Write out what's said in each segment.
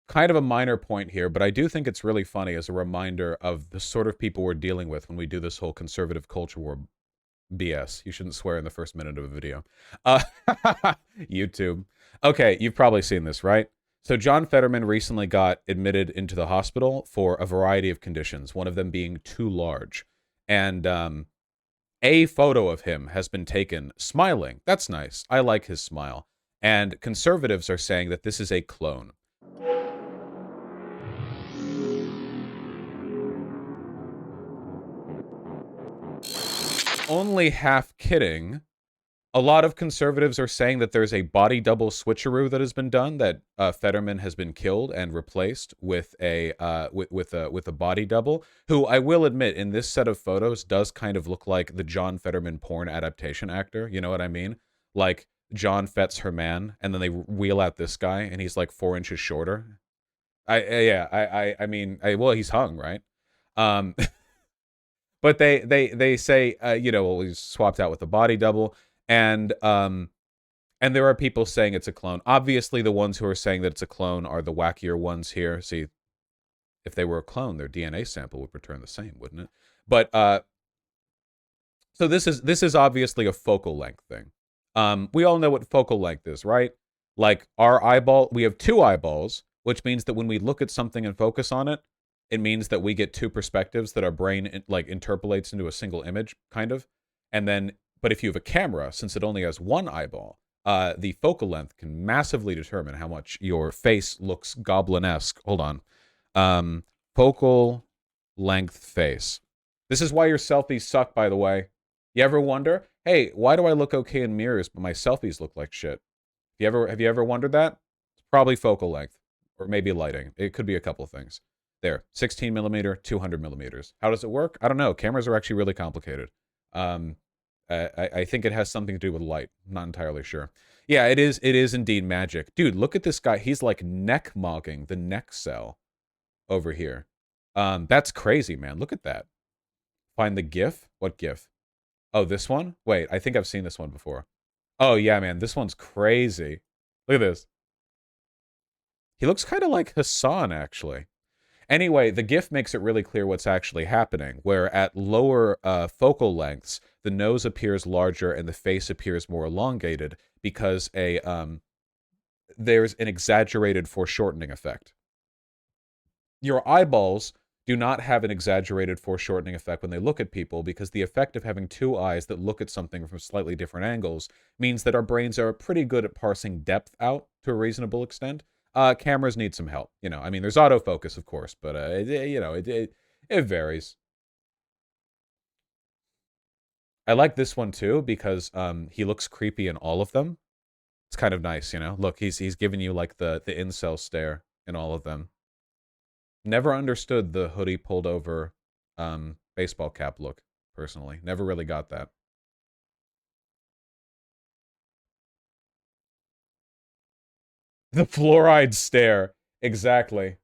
kind of a minor point here, but I do think it's really funny as a reminder of the sort of people we're dealing with when we do this whole conservative culture war BS. You shouldn't swear in the first minute of a video. Uh, YouTube. Okay, you've probably seen this, right? So John Fetterman recently got admitted into the hospital for a variety of conditions, one of them being too large. And a photo of him has been taken smiling. That's nice. I like his smile. And conservatives are saying that this is a clone. Only half kidding. A lot of conservatives are saying that there's a body double switcheroo that has been done, that Fetterman has been killed and replaced with a with a body double, who I will admit in this set of photos does kind of look like the John Fetterman porn adaptation actor. You know what I mean? Like John Fett's her man, and then they wheel out this guy, and he's like 4 inches shorter. I mean, well, he's hung, right? Um, but they say, you know, well, he's swapped out with a body double. And there are people saying it's a clone. Obviously, the ones who are saying that it's a clone are the wackier ones here. See, if they were a clone, their DNA sample would return the same, wouldn't it? But so this is obviously a focal length thing. We all know what focal length is, right? Like our eyeball, we have two eyeballs, which means that when we look at something and focus on it, it means that we get two perspectives that our brain like interpolates into a single image, kind of, and then. But if you have a camera, since it only has one eyeball, the focal length can massively determine how much your face looks goblin-esque. Hold on. Focal length face. This is why your selfies suck, by the way. You ever wonder, hey, why do I look okay in mirrors, but my selfies look like shit? Have you ever wondered that? It's probably focal length, or maybe lighting. It could be a couple of things. There, 16 millimeter, 200 millimeters. How does it work? I don't know. Cameras are actually really complicated. I think it has something to do with light. I'm not entirely sure. Yeah, it is indeed magic. Dude, look at this guy. He's like neck mogging the neck cell over here. That's crazy, man. Look at that. Find the GIF? What GIF? Oh, this one? Wait, I think I've seen this one before. Oh, yeah, man. This one's crazy. Look at this. He looks kind of like Hassan, actually. Anyway, the GIF makes it really clear what's actually happening, where at lower focal lengths, the nose appears larger and the face appears more elongated because there's an exaggerated foreshortening effect. Your eyeballs do not have an exaggerated foreshortening effect when they look at people because the effect of having two eyes that look at something from slightly different angles means that our brains are pretty good at parsing depth out to a reasonable extent. Cameras need some help. You know, I mean, there's autofocus, of course, but, you know, it varies. I like this one, too, because he looks creepy in all of them. It's kind of nice, you know? Look, he's giving you, like, the incel stare in all of them. Never understood the hoodie pulled over baseball cap look, personally. Never really got that. The fluoride stare. Exactly.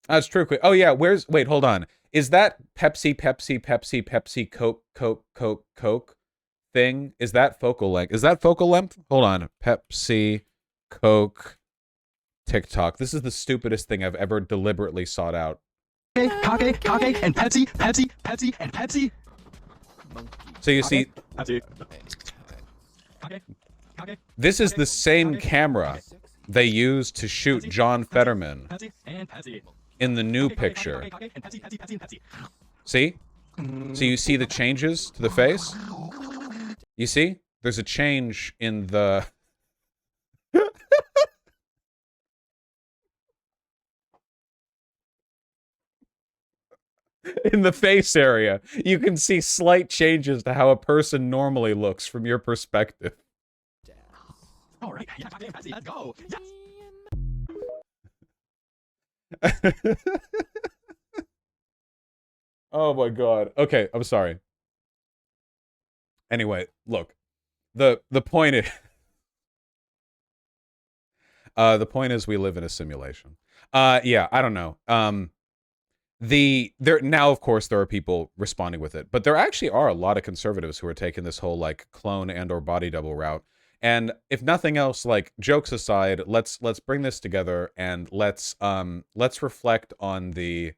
That's true. Oh, yeah. Wait, hold on. Is that Pepsi, Coke thing? Is that focal length? Is that focal length? Hold on. Pepsi, Coke, TikTok. This is the stupidest thing I've ever deliberately sought out. Kake, and Pepsi. So you see, this is the same camera they used to shoot John Fetterman in the new picture. See? So you see the changes to the face? You see? There's a change in the... in the face area. You can see slight changes to how a person normally looks from your perspective. All right, let's go. Oh my god. Okay, I'm sorry. Anyway, look. The point is the point is we live in a simulation. Yeah, I don't know. Now of course there are people responding with it, but there actually are a lot of conservatives who are taking this whole like clone and or body double route. And if nothing else, like jokes aside, let's bring this together and let's reflect on the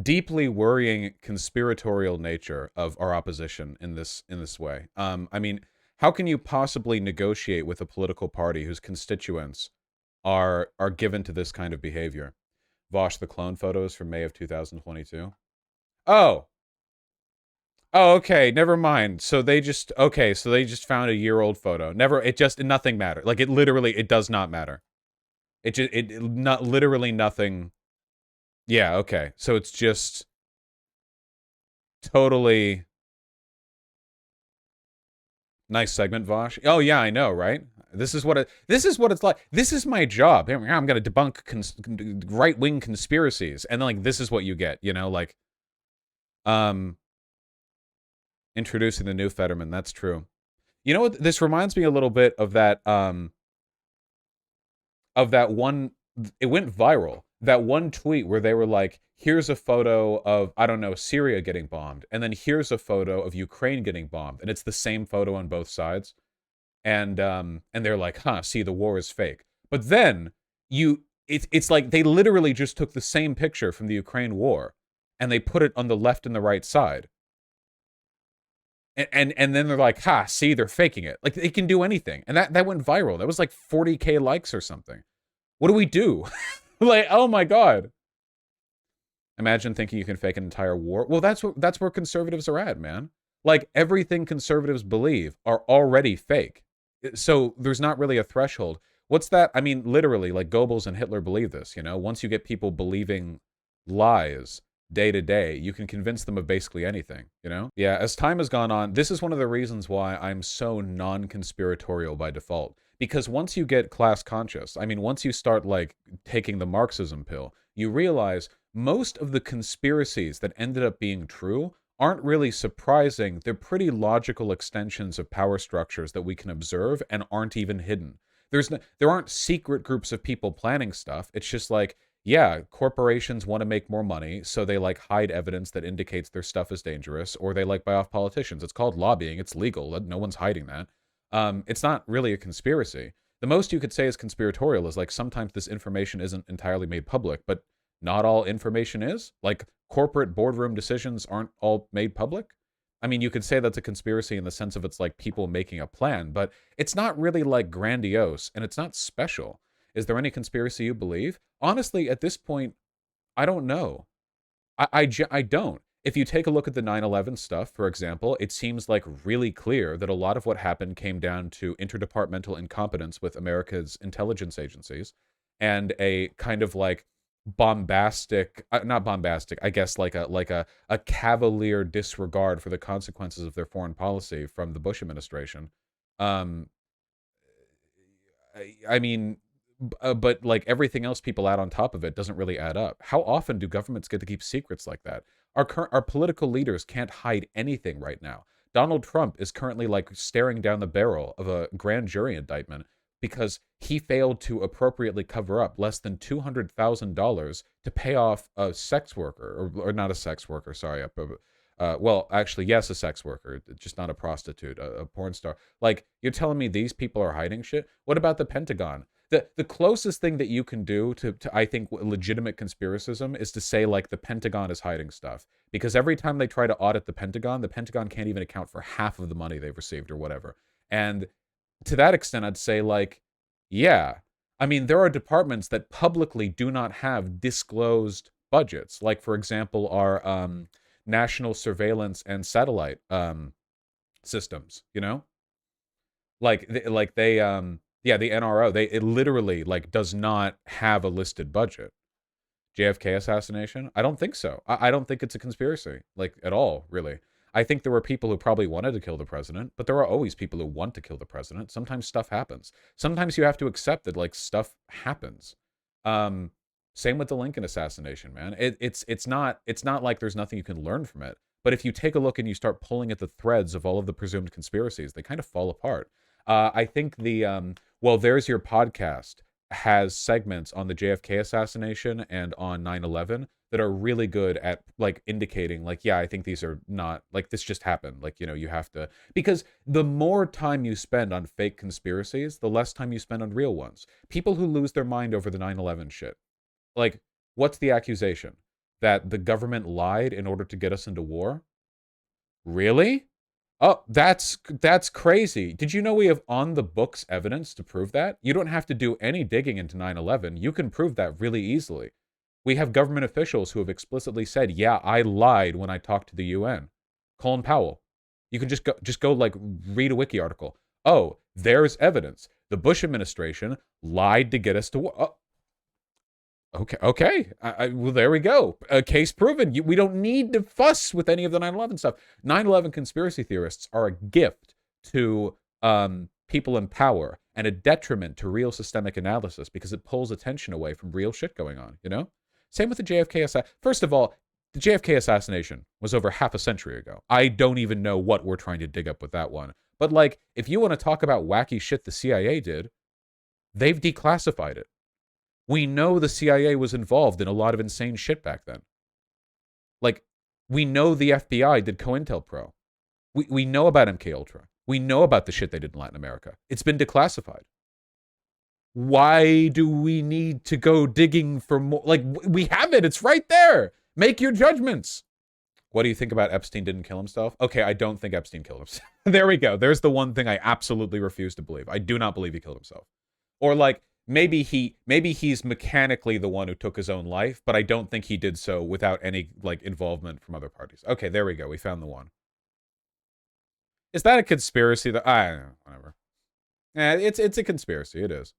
deeply worrying conspiratorial nature of our opposition in this way. I mean, how can you possibly negotiate with a political party whose constituents are given to this kind of behavior? Vosh, the clone photos from May of 2022. Oh, oh, okay, never mind. So they just okay, so they just found a year-old photo. Never, it just nothing mattered. Like it literally, it does not matter. It not literally nothing. Yeah, okay. So it's just totally nice segment, Vosh. Oh yeah, I know, right? This is what it's like. This is my job. I'm gonna debunk right-wing conspiracies, and then like this is what you get. You know, like um, introducing the new Fetterman. That's true. You know what? This reminds me a little bit of that one. It went viral. That one tweet where they were like, "Here's a photo of I don't know Syria getting bombed, and then here's a photo of Ukraine getting bombed, and it's the same photo on both sides." And they're like, "Huh? See, the war is fake." But then it's like they literally just took the same picture from the Ukraine war, and they put it on the left and the right side. And then they're like, "Ha, see, they're faking it." Like they can do anything, and that went viral. That was like 40K likes or something. What do we do? Like, oh my god! Imagine thinking you can fake an entire war. Well, that's where conservatives are at, man. Like everything conservatives believe are already fake. So there's not really a threshold. What's that? I mean, literally, like Goebbels and Hitler believe this. You know, once you get people believing lies day to day, you can convince them of basically anything, you know? Yeah, as time has gone on, this is one of the reasons why I'm so non-conspiratorial by default. Because once you get class conscious, I mean, once you start, like, taking the Marxism pill, you realize most of the conspiracies that ended up being true aren't really surprising. They're pretty logical extensions of power structures that we can observe and aren't even hidden. There aren't secret groups of people planning stuff. It's just like, yeah, corporations want to make more money, so they like hide evidence that indicates their stuff is dangerous, or they like buy off politicians. It's called lobbying. It's legal. No one's hiding that. It's not really a conspiracy. The most you could say is conspiratorial is like sometimes this information isn't entirely made public, but not all information is. Like corporate boardroom decisions aren't all made public. I mean, you could say that's a conspiracy in the sense of it's like people making a plan, but it's not really like grandiose and it's not special. Is there any conspiracy you believe? Honestly, at this point, I don't know. I don't. If you take a look at the 9/11 stuff, for example, it seems like really clear that a lot of what happened came down to interdepartmental incompetence with America's intelligence agencies and a kind of like bombastic, not bombastic, I guess like a cavalier disregard for the consequences of their foreign policy from the Bush administration. Um, I mean, but like everything else people add on top of it doesn't really add up. How often do governments get to keep secrets like that? Our political leaders can't hide anything right now. Donald Trump is currently like staring down the barrel of a grand jury indictment because he failed to appropriately cover up less than $200,000 to pay off a sex worker, or not a sex worker, sorry, well, actually, yes, a sex worker, just not a prostitute, a porn star. Like, you're telling me these people are hiding shit? What about the Pentagon? The closest thing that you can do to I think legitimate conspiracism is to say like the Pentagon is hiding stuff, because every time they try to audit the Pentagon can't even account for half of the money they've received or whatever. And to that extent, I'd say like, yeah, I mean there are departments that publicly do not have disclosed budgets, like for example our national surveillance and satellite systems, you know, like they yeah, the NRO, it literally like does not have a listed budget. JFK assassination? I don't think so. I don't think it's a conspiracy, like at all, really. I think there were people who probably wanted to kill the president, but there are always people who want to kill the president. Sometimes stuff happens. Sometimes you have to accept that like stuff happens. Um, Same with the Lincoln assassination, man. It's not like there's nothing you can learn from it. But if you take a look and you start pulling at the threads of all of the presumed conspiracies, they kind of fall apart. I think the well, there's your podcast has segments on the JFK assassination and on 9/11 that are really good at like indicating like, yeah, I think these are not like this just happened. Like, you know, you have to, because the more time you spend on fake conspiracies, the less time you spend on real ones. People who lose their mind over the 9/11 shit. Like, what's the accusation? That the government lied in order to get us into war? Really? Oh, that's crazy. Did you know we have on the books evidence to prove that? You don't have to do any digging into 9/11. You can prove that really easily. We have government officials who have explicitly said, "Yeah, I lied when I talked to the UN." Colin Powell. You can just go like read a wiki article. Oh, there's evidence. The Bush administration lied to get us to war. Oh, okay. Well, there we go. Case proven. We don't need to fuss with any of the 9/11 stuff. 9/11 conspiracy theorists are a gift to people in power and a detriment to real systemic analysis because it pulls attention away from real shit going on, you know? Same with the JFK assassination. First of all, the JFK assassination was over half a century ago. I don't even know what we're trying to dig up with that one. But, like, if you want to talk about wacky shit the CIA did, they've declassified it. We know the CIA was involved in a lot of insane shit back then. Like, we know the FBI did COINTELPRO. We know about MKUltra. We know about the shit they did in Latin America. It's been declassified. Why do we need to go digging for more? Like, we have it. It's right there. Make your judgments. What do you think about Epstein didn't kill himself? Okay, I don't think Epstein killed himself. There we go. There's the one thing I absolutely refuse to believe. I do not believe he killed himself. Or like, maybe he's mechanically the one who took his own life, but I don't think he did so without any like involvement from other parties. Okay, there we go. We found the one. Is that a conspiracy? That I don't know. Whatever. It's a conspiracy. It is.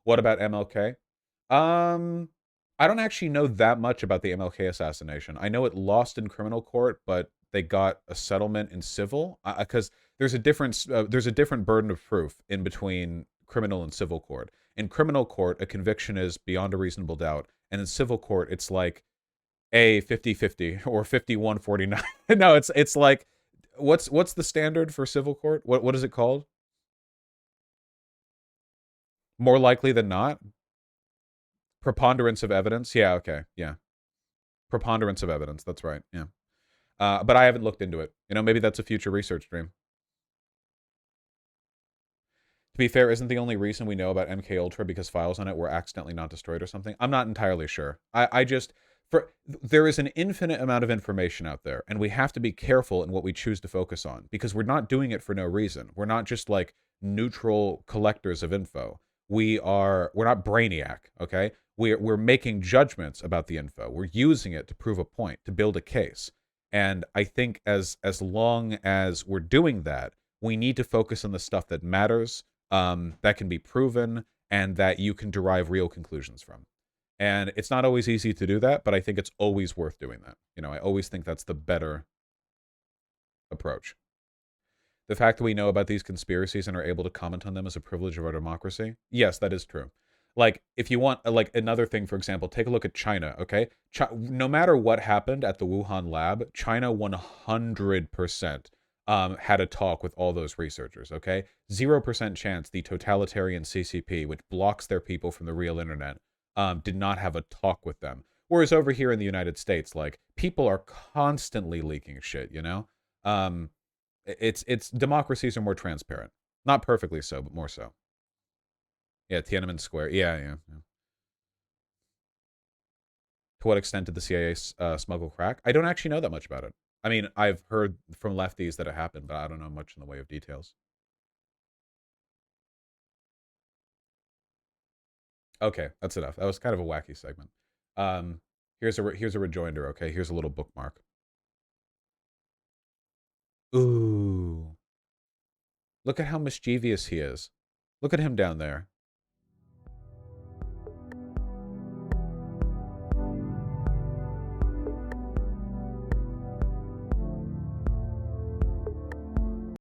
What about MLK? I don't actually know that much about the MLK assassination. I know it lost in criminal court, but they got a settlement in civil because there's a different burden of proof in between criminal and civil court. In criminal court, a conviction is beyond a reasonable doubt, and in civil court, it's like a 50-50 or 51-49. No, it's like what's the standard for civil court? What is it called? More likely than not? Preponderance of evidence? Yeah, okay. Yeah. Preponderance of evidence. That's right. Yeah. But I haven't looked into it. You know, maybe that's a future research stream. To be fair, isn't the only reason we know about MKUltra because files on it were accidentally not destroyed or something? I'm not entirely sure. I just there is an infinite amount of information out there, and we have to be careful in what we choose to focus on because we're not doing it for no reason. We're not just like neutral collectors of info. We're not Brainiac, okay? We're making judgments about the info. We're using it to prove a point, to build a case. And I think as long as we're doing that, we need to focus on the stuff that matters, that can be proven, and that you can derive real conclusions from. And it's not always easy to do that, but I think it's always worth doing that. You know, I always think that's the better approach. The fact that we know about these conspiracies and are able to comment on them is a privilege of our democracy. Yes, that is true. Like, if you want, like, another thing, for example, take a look at China, okay? No matter what happened at the Wuhan lab, China 100% had a talk with all those researchers, okay? 0% chance the totalitarian CCP, which blocks their people from the real internet, did not have a talk with them. Whereas over here in the United States, like, people are constantly leaking shit, you know? It's democracies are more transparent. Not perfectly so, but more so. Yeah, Tiananmen Square. Yeah. To what extent did the CIA smuggle crack? I don't actually know that much about it. I mean, I've heard from lefties that it happened, but I don't know much in the way of details. Okay, that's enough. That was kind of a wacky segment. Here's a rejoinder. Okay, here's a little bookmark. Ooh, look at how mischievous he is. Look at him down there.